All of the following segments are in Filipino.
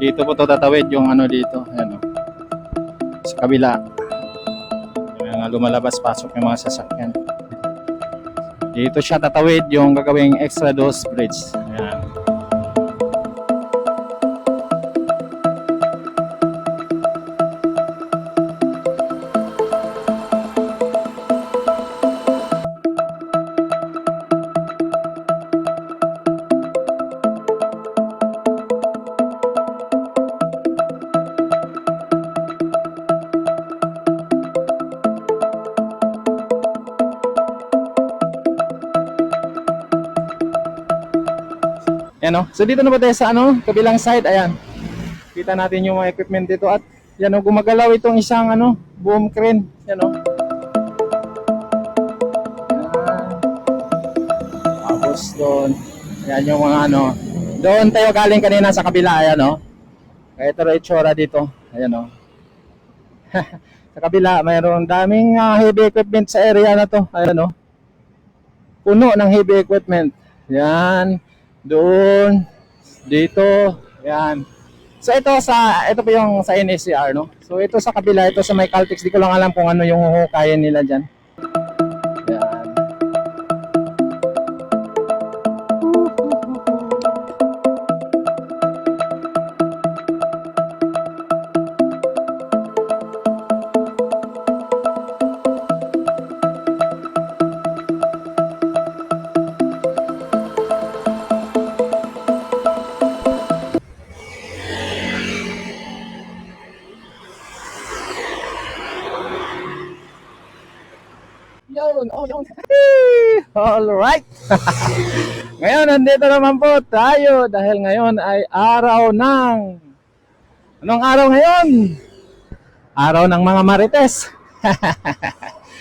Dito po to tatawid yung ano dito. Ayan o. Sa kabila. Ayan, lumalabas pasok yung mga sasakyan. Dito siya tatawid yung gagawing extra dose bridge. Ayan. Yan o. So dito na po tayo sa ano, kabilang side. Ayan. Kita natin yung mga equipment dito at yan o, gumagalaw itong isang ano, boom crane. Yan o. Tapos doon. Yan yung mga ano. Doon tayo galing kanina sa kabila. Ayan o. Kaya ito rin itsura dito. Ayan o. Sa kabila, mayroong daming heavy equipment sa area na to. Ayan o. Puno ng heavy equipment. Yan. Doon, dito, yan. So ito po yung sa NSCR, no? So ito sa kabila, ito sa may Caltex, di ko lang alam kung ano yung huhukayan nila dyan. Yan. Yun, oh yun. Alright. Ngayon, nandito naman po tayo dahil ngayon ay araw ng... Anong araw ngayon? Araw ng mga marites.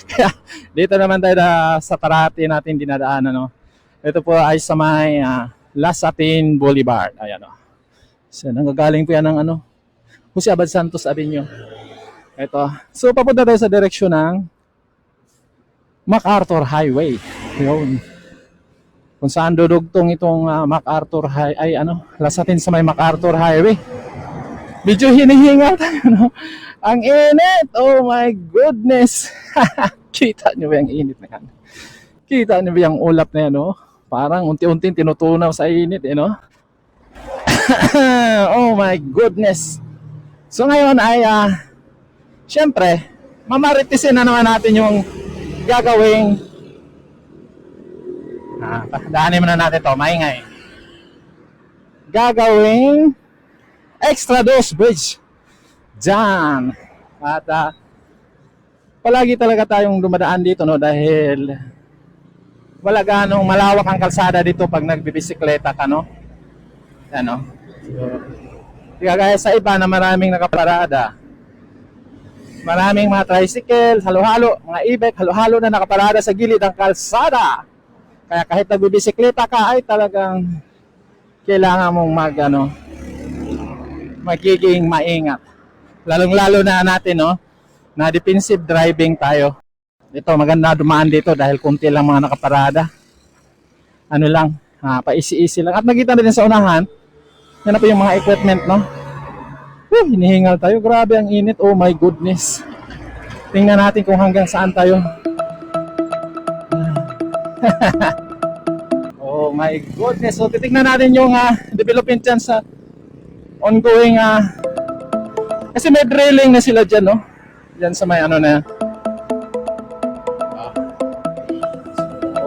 Kaya dito naman tayo sa parati natin dinadaan. Ano? Ito po ay sa may Lasatin Boulevard. Ayan o. So, nanggagaling po yan ng ano, Jose Abad Santos Avenue. Ito. So, papunta tayo sa direksyon ng MacArthur Highway. Yun. Kung saan dudugtong itong MacArthur ay ano, Lasatin sa may MacArthur Highway. Medyo hinihingal tayo, no? Ang init! Oh my goodness! Kita nyo ba yung init na yan? Kita nyo ba yung ulap na yan, no? Parang unti-unti tinutunaw sa init, eh, no? Oh my goodness! So ngayon ay, syempre, mamaritisin na naman natin yung gagawing daanin muna natin to, maingay. Gagawing extra dose bridge dyan. At palagi talaga tayong dumadaan dito, no, dahil wala ganong malawak ang kalsada dito pag nagbibisikleta ka, no. Yan, no. So, kagaya sa iba na maraming nakaparada. Maraming mga tricycle, halo-halo, mga e-bike, halo-halo na nakaparada sa gilid ng kalsada. Kaya kahit nagbibisikleta ka ay talagang kailangan mong magiging maingat. Lalong-lalo na natin, no, na defensive driving tayo. Ito, maganda dumaan dito dahil kunti lang mga nakaparada. Ano lang, paisi-isi lang. At nakita natin sa unahan, yan na po yung mga equipment, no. Hinihingal tayo. Grabe ang init. Oh my goodness. Tingnan natin kung hanggang saan tayo. Oh my goodness. So titignan natin yung development dyan sa ongoing kasi may drilling na sila dyan, no? Dyan sa may ano na.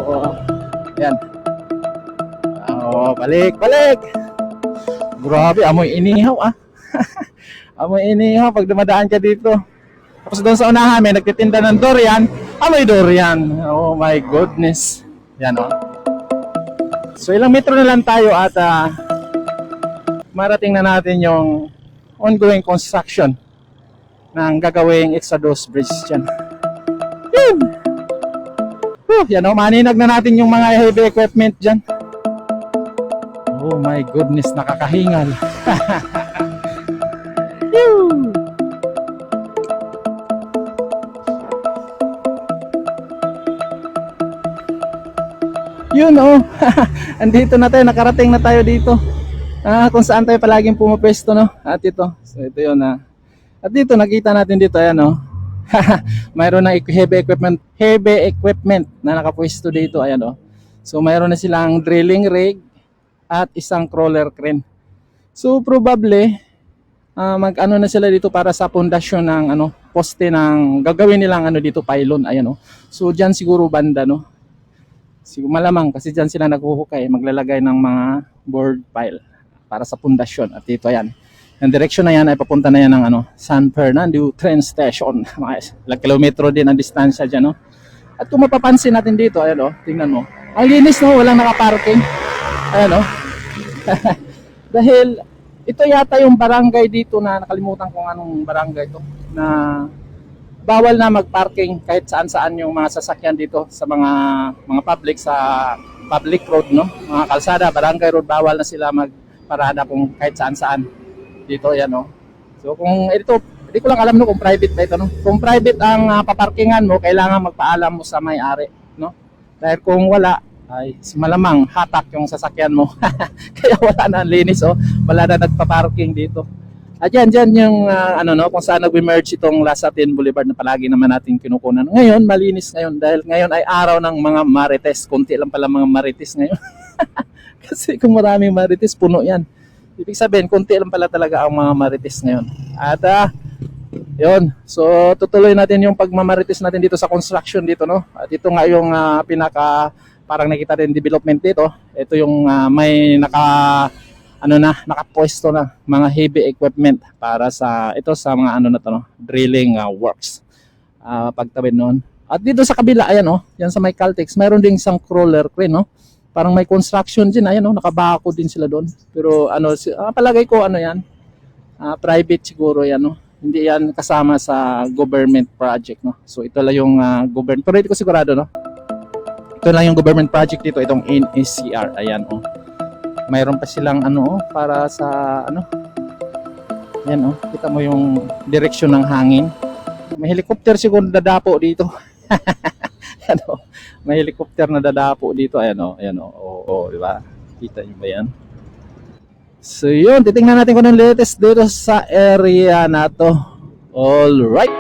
Oh, yan. Oh, balik. Grabe, amoy inihaw, amoy inihaw pag dumadaan ka dito. Tapos doon sa unahan may nagtitinda ng durian. Amoy durian. Oh my goodness. Yan, oh. So ilang metro na lang tayo at marating na natin yung ongoing construction ng gagawing extra dose bridge dyan. Yan, oh, maninag na natin yung mga heavy equipment dyan. Oh my goodness, nakakahingal. Yun, oh. Andito na tayo, nakarating na tayo dito. Kung saan tayo palaging pumapwesto, no? At ito, so ito yun na. At dito, nakita natin dito, ayan, no? Mayroon na heavy equipment na nakapwesto dito, ayan, no? So, mayroon na silang drilling rig at isang crawler crane. So, probably, mag-ano na sila dito para sa pundasyon ng, poste ng, gagawin nilang, dito, pylon, ayan, no? So, dyan siguro banda, no? Siguro malamang kasi dyan sila naghuhukay, maglalagay ng mga board pile para sa pundasyon. At dito ayan, ang direksyon na yan ay papunta na yan ng San Fernando train station. Mga ilang kilometro din ang distansya dyan, no? At kung mapapansin natin dito, ayan, tingnan mo, ang linis, no? Walang nakaparking, ayan, no? Dahil ito yata yung barangay dito na nakalimutan kung anong barangay ito, na bawal na magparking kahit saan-saan yung mga sasakyan dito sa mga public, sa public road, no? Mga kalsada, barangay road, bawal na sila magparada kung kahit saan-saan dito, yan, no? So kung ito, hindi ko lang alam, no, kung private ba ito, no? Kung private ang paparkingan mo, kailangan magpaalam mo sa may-ari, no? Dahil kung wala, ay malamang hatak yung sasakyan mo. Kaya wala na, linis, oh. Wala na nagpa-parking dito. At yan yung kung saan nag-emerge itong Lasatin Boulevard na palagi naman natin kinukunan. Ngayon, malinis ngayon dahil ngayon ay araw ng mga marites. Kunti lang pala mga marites ngayon. Kasi kung maraming marites, puno yan. Ibig sabihin, kunti lang pala talaga ang mga marites ngayon. At yun, so tutuloy natin yung pagmamarites natin dito sa construction dito, no? At ito nga yung parang nakita din development dito. Ito yung may nakapwesto na mga heavy equipment para sa mga na to, no? Drilling works. Pagtawid noon. At dito sa kabila, ayan, yan sa may Caltex, mayroon ding isang crawler crane, no? Parang may construction din, ayan, nakabako din sila doon. Pero palagay ko yan, private siguro yan, no? Hindi yan kasama sa government project, no? So ito lang yung government, pero hindi ko sigurado, no? Ito lang yung government project dito, itong NSCR, ayan, mayroon pa silang para sa yan, kita mo yung direksyon ng hangin. May helicopter siguro dadapo dito. May helicopter na dadapo dito, ayan, di ba? Kita niyo ba yan? So yun, titingnan natin kung anong latest dito sa area na to. All right.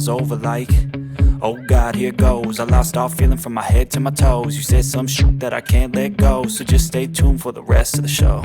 feels over like, oh God, here goes. I lost all feeling from my head to my toes. You said some shit that I can't let go, so just stay tuned for the rest of the show.